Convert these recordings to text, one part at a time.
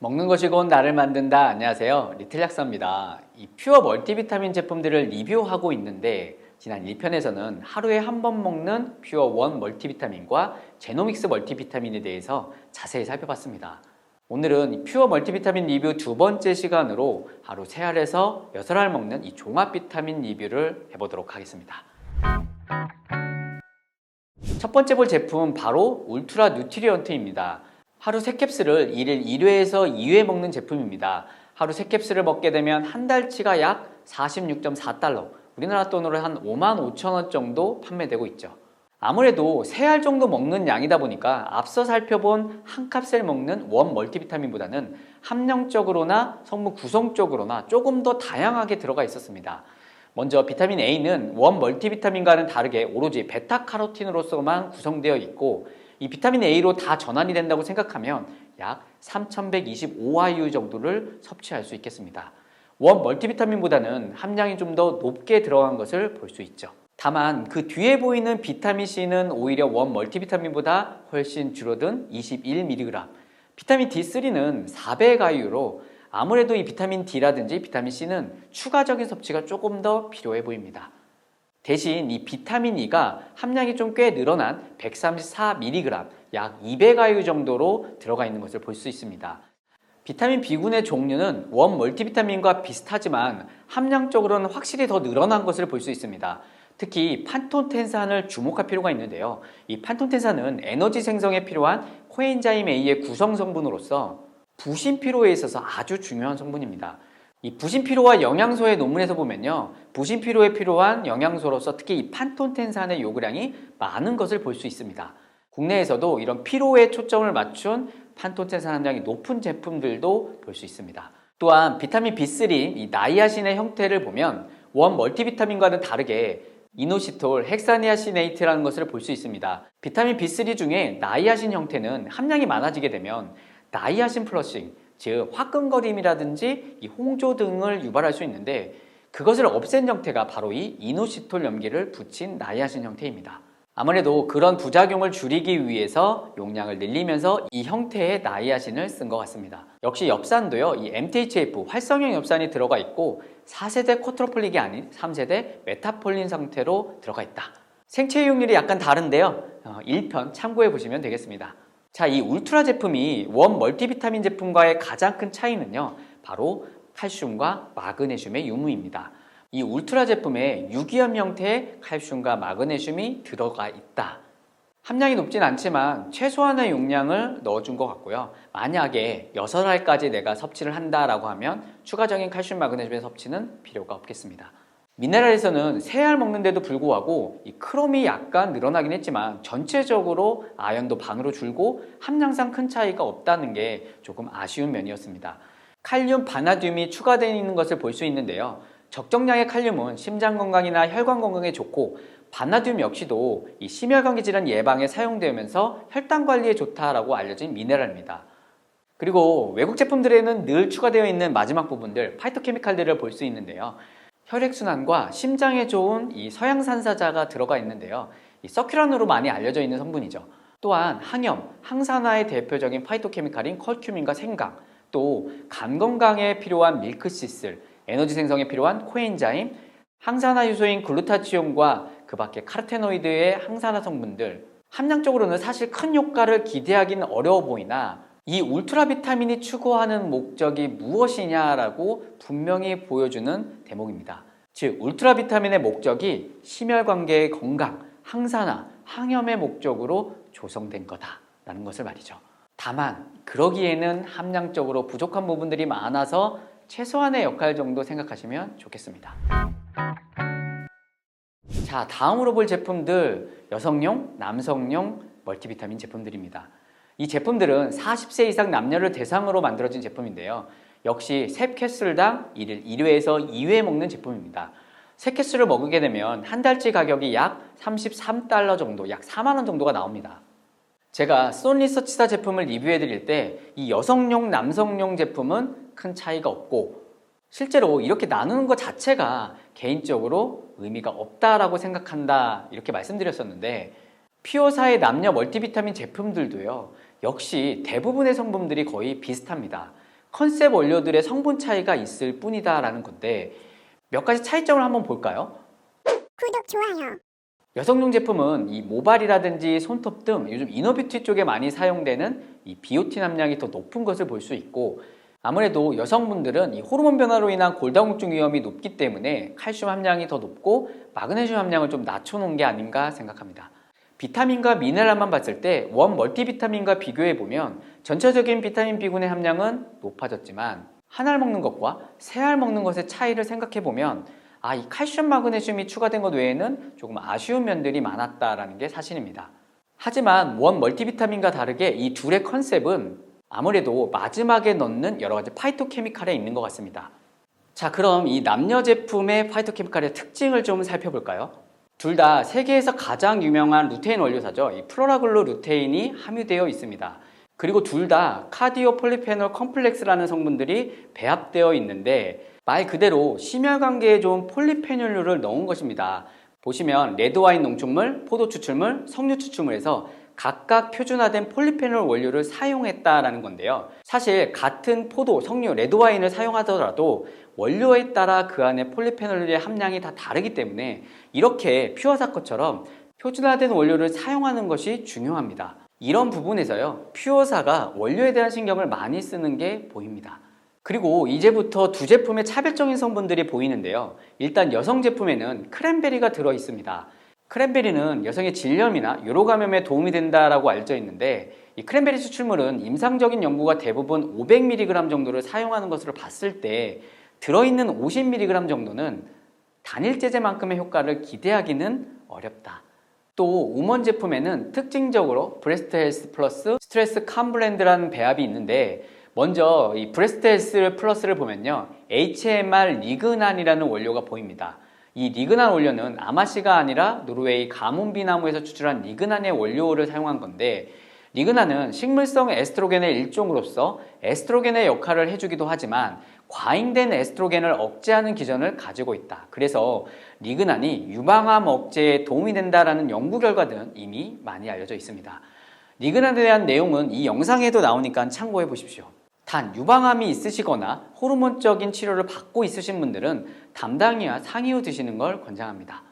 먹는 것이 곧 나를 만든다. 안녕하세요. 리틀 약사입니다. 이 퓨어 멀티비타민 제품들을 리뷰하고 있는데 지난 1편에서는 하루에 한 번 먹는 퓨어 원 멀티비타민과 제노믹스 멀티비타민에 대해서 자세히 살펴봤습니다. 오늘은 이 퓨어 멀티비타민 리뷰 두 번째 시간으로 하루 3알에서 6알 먹는 이 종합 비타민 리뷰를 해보도록 하겠습니다. 첫 번째 볼 제품 바로 울트라 뉴트리언트입니다. 하루 3캡슐을 1일 1회에서 2회 먹는 제품입니다. 하루 3캡슐을 먹게 되면 한 달치가 약 46.4달러, 우리나라 돈으로 한 55,000원 정도 판매되고 있죠. 아무래도 3알 정도 먹는 양이다 보니까 앞서 살펴본 한 캡슐 먹는 원 멀티비타민보다는 함량적으로나 성분 구성적으로나 조금 더 다양하게 들어가 있었습니다. 먼저 비타민 A는 원 멀티비타민과는 다르게 오로지 베타카로틴으로서만 구성되어 있고, 이 비타민 A로 다 전환이 된다고 생각하면 약 3125IU 정도를 섭취할 수 있겠습니다. 원 멀티비타민보다는 함량이 좀 더 높게 들어간 것을 볼 수 있죠. 다만 그 뒤에 보이는 비타민 C는 오히려 원 멀티비타민보다 훨씬 줄어든 21mg, 비타민 D3는 400IU로 아무래도 이 비타민 D라든지 비타민 C는 추가적인 섭취가 조금 더 필요해 보입니다. 대신 이 비타민 E가 함량이 좀 꽤 늘어난 134mg, 약 200IU 정도로 들어가 있는 것을 볼 수 있습니다. 비타민 B군의 종류는 원 멀티비타민과 비슷하지만 함량적으로는 확실히 더 늘어난 것을 볼 수 있습니다. 특히 판톤텐산을 주목할 필요가 있는데요. 이 판톤텐산은 에너지 생성에 필요한 코엔자임 A의 구성 성분으로서 부신 피로에 있어서 아주 중요한 성분입니다. 이 부신 피로와 영양소의 논문에서 보면요, 부신 피로에 필요한 영양소로서 특히 이 판톤텐산의 요구량이 많은 것을 볼 수 있습니다. 국내에서도 이런 피로에 초점을 맞춘 판톤텐산 함량이 높은 제품들도 볼 수 있습니다. 또한 비타민 B3, 이 나이아신의 형태를 보면 원 멀티비타민과는 다르게 이노시톨, 헥사니아시네이트라는 것을 볼 수 있습니다. 비타민 B3 중에 나이아신 형태는 함량이 많아지게 되면 나이아신 플러싱, 즉 화끈거림이라든지 이 홍조 등을 유발할 수 있는데, 그것을 없앤 형태가 바로 이 이노시톨 염기를 붙인 나이아신 형태입니다. 아무래도 그런 부작용을 줄이기 위해서 용량을 늘리면서 이 형태의 나이아신을 쓴 것 같습니다. 역시 엽산도요, 이 MTHF 활성형 엽산이 들어가 있고 4세대 코트로폴릭이 아닌 3세대 메타폴린 상태로 들어가 있다. 생체 이용률이 약간 다른데요, 1편 참고해 보시면 되겠습니다. 자, 이 울트라 제품이 원 멀티비타민 제품과의 가장 큰 차이는요, 바로 칼슘과 마그네슘의 유무입니다. 이 울트라 제품에 유기염 형태의 칼슘과 마그네슘이 들어가 있다. 함량이 높진 않지만 최소한의 용량을 넣어준 것 같고요. 만약에 6알까지 내가 섭취를 한다라고 하면 추가적인 칼슘, 마그네슘의 섭취는 필요가 없겠습니다. 미네랄에서는 3알 먹는데도 불구하고 이 크롬이 약간 늘어나긴 했지만 전체적으로 아연도 반으로 줄고 함량상 큰 차이가 없다는 게 조금 아쉬운 면이었습니다. 칼륨, 바나듐이 추가되어 있는 것을 볼 수 있는데요. 적정량의 칼륨은 심장 건강이나 혈관 건강에 좋고, 바나듐 역시도 이 심혈관계 질환 예방에 사용되면서 혈당 관리에 좋다라고 알려진 미네랄입니다. 그리고 외국 제품들에는 늘 추가되어 있는 마지막 부분들, 파이토케미칼들을 볼 수 있는데요. 혈액순환과 심장에 좋은 이 서양산사자가 들어가 있는데요. 이 서큐란으로 많이 알려져 있는 성분이죠. 또한 항염, 항산화의 대표적인 파이토케미칼인 컬큐민과 생강, 또 간 건강에 필요한 밀크시슬, 에너지 생성에 필요한 코엔자임, 항산화 효소인 글루타치온과 그 밖에 카로테노이드의 항산화 성분들, 함량적으로는 사실 큰 효과를 기대하기는 어려워 보이나 이 울트라 비타민이 추구하는 목적이 무엇이냐라고 분명히 보여주는 대목입니다. 즉 울트라 비타민의 목적이 심혈관계의 건강, 항산화, 항염의 목적으로 조성된 거다라는 것을 말이죠. 다만 그러기에는 함량적으로 부족한 부분들이 많아서 최소한의 역할 정도 생각하시면 좋겠습니다. 자, 다음으로 볼 제품들, 여성용, 남성용 멀티비타민 제품들입니다. 이 제품들은 40세 이상 남녀를 대상으로 만들어진 제품인데요. 역시 3캡슐당 1일 1회에서 2회 먹는 제품입니다. 3캡슐을 먹게 되면 한 달치 가격이 약 33달러 정도, 약 4만원 정도가 나옵니다. 제가 쏜리서치사 제품을 리뷰해 드릴 때 이 여성용, 남성용 제품은 큰 차이가 없고, 실제로 이렇게 나누는 것 자체가 개인적으로 의미가 없다라고 생각한다, 이렇게 말씀드렸었는데, 퓨어사의 남녀 멀티비타민 제품들도요, 역시 대부분의 성분들이 거의 비슷합니다. 컨셉 원료들의 성분 차이가 있을 뿐이다라는 건데 몇 가지 차이점을 한번 볼까요? 구독, 좋아요. 여성용 제품은 이 모발이라든지 손톱 등 요즘 이너뷰티 쪽에 많이 사용되는 이 비오틴 함량이 더 높은 것을 볼 수 있고, 아무래도 여성분들은 이 호르몬 변화로 인한 골다공증 위험이 높기 때문에 칼슘 함량이 더 높고 마그네슘 함량을 좀 낮춰놓은 게 아닌가 생각합니다. 비타민과 미네랄만 봤을 때 원 멀티비타민과 비교해보면 전체적인 비타민 B군의 함량은 높아졌지만 한 알 먹는 것과 세 알 먹는 것의 차이를 생각해보면 이 칼슘 마그네슘이 추가된 것 외에는 조금 아쉬운 면들이 많았다라는 게 사실입니다. 하지만 원 멀티비타민과 다르게 이 둘의 컨셉은 아무래도 마지막에 넣는 여러 가지 파이토케미칼에 있는 것 같습니다. 자, 그럼 이 남녀 제품의 파이토케미칼의 특징을 좀 살펴볼까요? 둘 다 세계에서 가장 유명한 루테인 원료사죠. 이 플로라글루 루테인이 함유되어 있습니다. 그리고 둘 다 카디오 폴리페놀 컴플렉스라는 성분들이 배합되어 있는데 말 그대로 심혈관계에 좋은 폴리페놀류를 넣은 것입니다. 보시면 레드와인 농축물, 포도 추출물, 석류 추출물에서 각각 표준화된 폴리페놀 원료를 사용했다라는 건데요. 사실 같은 포도, 석류, 레드와인을 사용하더라도 원료에 따라 그 안에 폴리페놀의 함량이 다 다르기 때문에 이렇게 퓨어사 것처럼 표준화된 원료를 사용하는 것이 중요합니다. 이런 부분에서요, 퓨어사가 원료에 대한 신경을 많이 쓰는 게 보입니다. 그리고 이제부터 두 제품의 차별적인 성분들이 보이는데요. 일단 여성 제품에는 크랜베리가 들어 있습니다. 크랜베리는 여성의 질염이나 요로 감염에 도움이 된다라고 알려져 있는데 이 크랜베리 추출물은 임상적인 연구가 대부분 500mg 정도를 사용하는 것으로 봤을 때 들어있는 50mg 정도는 단일 제제만큼의 효과를 기대하기는 어렵다. 또 우먼 제품에는 특징적으로 브레스트 헬스 플러스 스트레스 캄블렌드라는 배합이 있는데 먼저 이 브레스트 헬스 플러스를 보면요, HMR 리그난이라는 원료가 보입니다. 이 리그난 원료는 아마씨가 아니라 노르웨이 가문비 나무에서 추출한 리그난의 원료를 사용한 건데, 리그난은 식물성 에스트로겐의 일종으로서 에스트로겐의 역할을 해주기도 하지만 과잉된 에스트로겐을 억제하는 기전을 가지고 있다. 그래서 리그난이 유방암 억제에 도움이 된다는 연구 결과들은 이미 많이 알려져 있습니다. 리그난에 대한 내용은 이 영상에도 나오니까 참고해 보십시오. 단 유방암이 있으시거나 호르몬적인 치료를 받고 있으신 분들은 담당이와 상의 후 드시는 걸 권장합니다.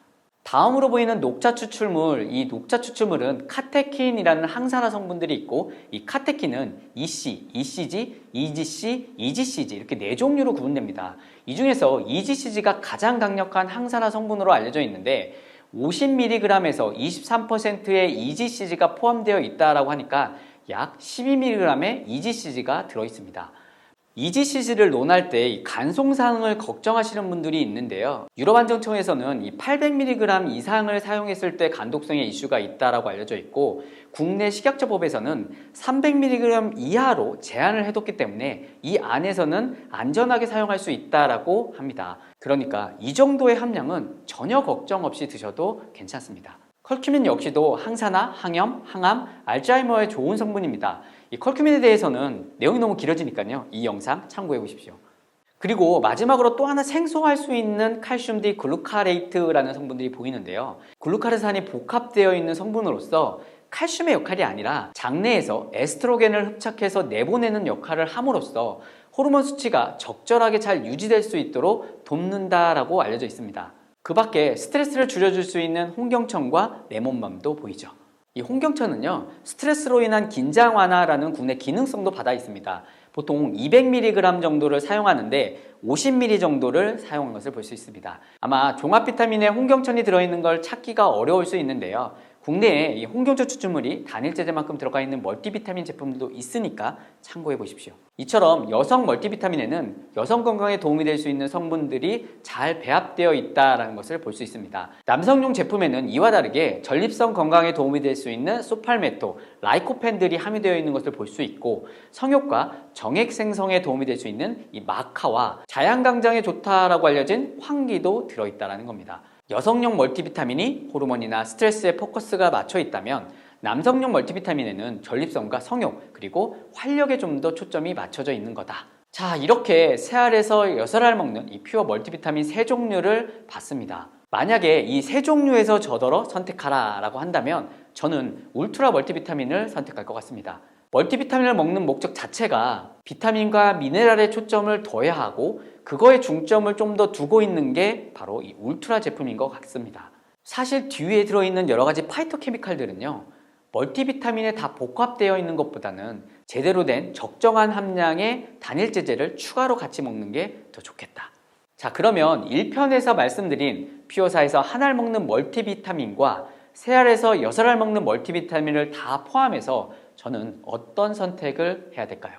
다음으로 보이는 녹차 추출물, 이 녹차 추출물은 카테킨이라는 항산화 성분들이 있고 이 카테킨은 EC, ECG, EGC, EGCG 이렇게 네 종류로 구분됩니다. 이 중에서 EGCG가 가장 강력한 항산화 성분으로 알려져 있는데 50mg에서 23%의 EGCG가 포함되어 있다고 하니까 약 12mg의 EGCG가 들어있습니다. EGCG를 논할 때 간송사항을 걱정하시는 분들이 있는데요. 유럽안전청에서는 이 800mg 이상을 사용했을 때 간독성의 이슈가 있다고 알려져 있고 국내 식약처법에서는 300mg 이하로 제한을 해뒀기 때문에 이 안에서는 안전하게 사용할 수 있다고 합니다. 그러니까 이 정도의 함량은 전혀 걱정 없이 드셔도 괜찮습니다. 컬큐민 역시도 항산화, 항염, 항암, 알츠하이머에 좋은 성분입니다. 이 컬큐민에 대해서는 내용이 너무 길어지니까요. 이 영상 참고해 보십시오. 그리고 마지막으로 또 하나 생소할 수 있는 칼슘 D 글루카레이트라는 성분들이 보이는데요. 글루카르산이 복합되어 있는 성분으로서 칼슘의 역할이 아니라 장내에서 에스트로겐을 흡착해서 내보내는 역할을 함으로써 호르몬 수치가 적절하게 잘 유지될 수 있도록 돕는다라고 알려져 있습니다. 그 밖에 스트레스를 줄여줄 수 있는 홍경천과 레몬밤도 보이죠. 이 홍경천은요, 스트레스로 인한 긴장 완화라는 국내 기능성도 받아 있습니다. 보통 200mg 정도를 사용하는데 50ml 정도를 사용한 것을 볼 수 있습니다. 아마 종합 비타민에 홍경천이 들어있는 걸 찾기가 어려울 수 있는데요. 국내에 이 홍경천 추출물이 단일 제제만큼 들어가 있는 멀티비타민 제품들도 있으니까 참고해 보십시오. 이처럼 여성 멀티비타민에는 여성 건강에 도움이 될 수 있는 성분들이 잘 배합되어 있다는 것을 볼 수 있습니다. 남성용 제품에는 이와 다르게 전립선 건강에 도움이 될 수 있는 소팔메토, 라이코펜들이 함유되어 있는 것을 볼 수 있고 성욕과 정액 생성에 도움이 될 수 있는 이 마카와 자양강장에 좋다라고 알려진 황기도 들어있다는 겁니다. 여성용 멀티비타민이 호르몬이나 스트레스에 포커스가 맞춰 있다면 남성용 멀티비타민에는 전립선과 성욕 그리고 활력에 좀 더 초점이 맞춰져 있는 거다. 자, 이렇게 3알에서 6알 먹는 이 퓨어 멀티비타민 3종류를 봤습니다. 만약에 이 3종류에서 저더러 선택하라 라고 한다면 저는 울트라 멀티비타민을 선택할 것 같습니다. 멀티비타민을 먹는 목적 자체가 비타민과 미네랄에 초점을 둬야 하고 그거에 중점을 좀 더 두고 있는 게 바로 이 울트라 제품인 것 같습니다. 사실 뒤에 들어있는 여러 가지 파이토케미칼들은요, 멀티비타민에 다 복합되어 있는 것보다는 제대로 된 적정한 함량의 단일 제제를 추가로 같이 먹는 게 더 좋겠다. 자, 그러면 1편에서 말씀드린 퓨어사에서 한 알 먹는 멀티비타민과 3알에서 6알 먹는 멀티비타민을 다 포함해서 저는 어떤 선택을 해야 될까요?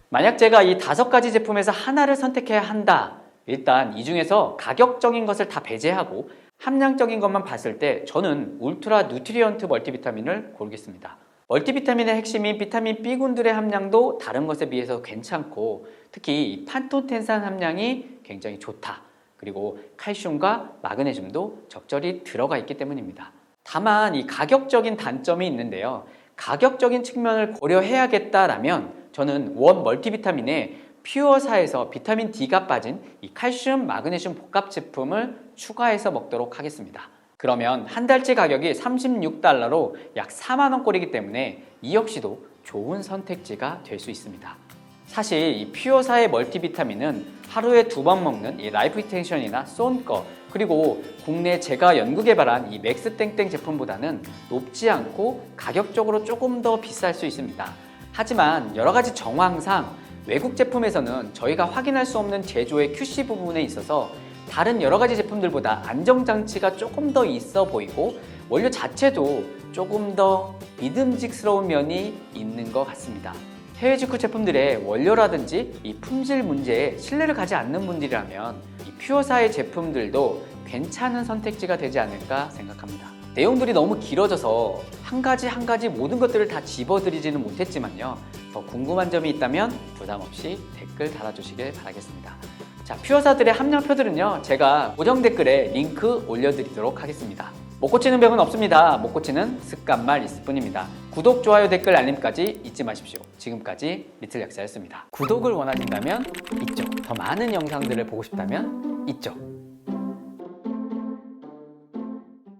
만약 제가 이 5가지 제품에서 하나를 선택해야 한다. 일단 이 중에서 가격적인 것을 다 배제하고 함량적인 것만 봤을 때 저는 울트라 누트리언트 멀티비타민을 고르겠습니다. 멀티비타민의 핵심인 비타민 B군들의 함량도 다른 것에 비해서 괜찮고 특히 이 판토텐산 함량이 굉장히 좋다. 그리고 칼슘과 마그네슘도 적절히 들어가 있기 때문입니다. 다만 이 가격적인 단점이 있는데요. 가격적인 측면을 고려해야겠다라면 저는 원 멀티비타민에 퓨어사에서 비타민 D가 빠진 이 칼슘, 마그네슘 복합 제품을 추가해서 먹도록 하겠습니다. 그러면 한 달치 가격이 $36로 약 4만원꼴이기 때문에 이 역시도 좋은 선택지가 될 수 있습니다. 사실 이 퓨어사의 멀티비타민은 하루에 2번 먹는 이 라이프 익스텐션이나 쏜거 그리고 국내 제가 연구 개발한 이 맥스땡땡 제품보다는 높지 않고 가격적으로 조금 더 비쌀 수 있습니다. 하지만 여러 가지 정황상 외국 제품에서는 저희가 확인할 수 없는 제조의 QC 부분에 있어서 다른 여러 가지 제품들보다 안정장치가 조금 더 있어 보이고 원료 자체도 조금 더 믿음직스러운 면이 있는 것 같습니다. 해외 직구 제품들의 원료라든지 이 품질 문제에 신뢰를 가지 않는 분들이라면 이 퓨어사의 제품들도 괜찮은 선택지가 되지 않을까 생각합니다. 내용들이 너무 길어져서 한 가지 모든 것들을 다 집어드리지는 못했지만요. 더 궁금한 점이 있다면 부담 없이 댓글 달아주시길 바라겠습니다. 자, 퓨어사들의 함량표들은요, 제가 고정 댓글에 링크 올려드리도록 하겠습니다. 못 고치는 병은 없습니다. 못 고치는 습관만 있을 뿐입니다. 구독, 좋아요, 댓글, 알림까지 잊지 마십시오. 지금까지 리틀 약사였습니다. 구독을 원하신다면 이쪽, 더 많은 영상들을 보고 싶다면 이쪽.